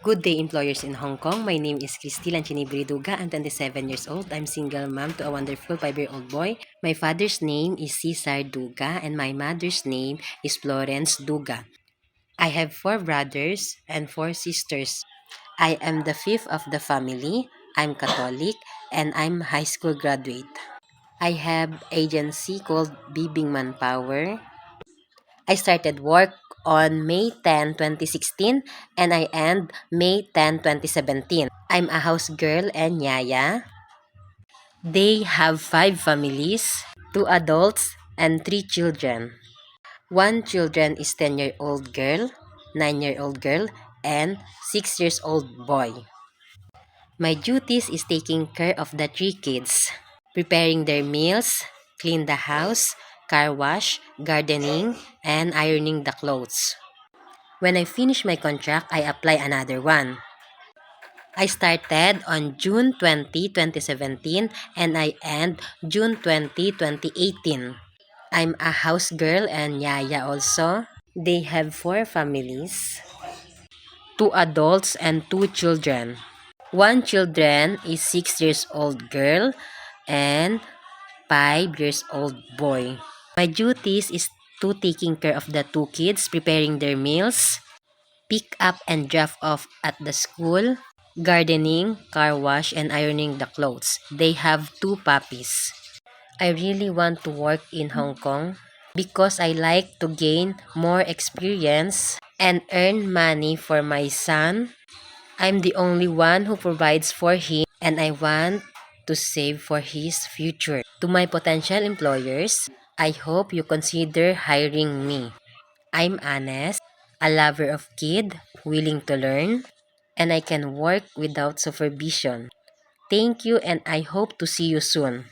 Good day, employers in Hong Kong. My name is Christy Lanchinibri Duga. I'm 27 years old. I'm single mom to a wonderful 5-year-old boy. My father's name is Cesar Duga and my mother's name is Florence Duga. I have 4 brothers and 4 sisters. I am the fifth of the family. I'm Catholic and I'm high school graduate. I have agency called Bibing Manpower. I started work on May 10, 2016 and I end May 10, 2017. I'm a house girl and yaya. They have 5 families, 2 adults and 3 children. One children is 10-year-old girl, 9-year-old girl, and 6-year-old boy. My duties is taking care of the 3 kids, preparing their meals, clean the house, car wash, gardening, and ironing the clothes. When I finish my contract, I apply another one. I started on June 20, 2017 and I end June 20, 2018. I'm a house girl and yaya also. They have 4 families, 2 adults and 2 children. One children is 6 years old girl and 5 years old boy. My duties is to taking care of the 2 kids, preparing their meals, pick up and drop off at the school, gardening, car wash, and ironing the clothes. They have 2 puppies. I really want to work in Hong Kong because I like to gain more experience and earn money for my son. I'm the only one who provides for him and I want to save for his future. To my potential employers, I hope you consider hiring me. I'm honest, a lover of kid, willing to learn, and I can work without supervision. Thank you and I hope to see you soon.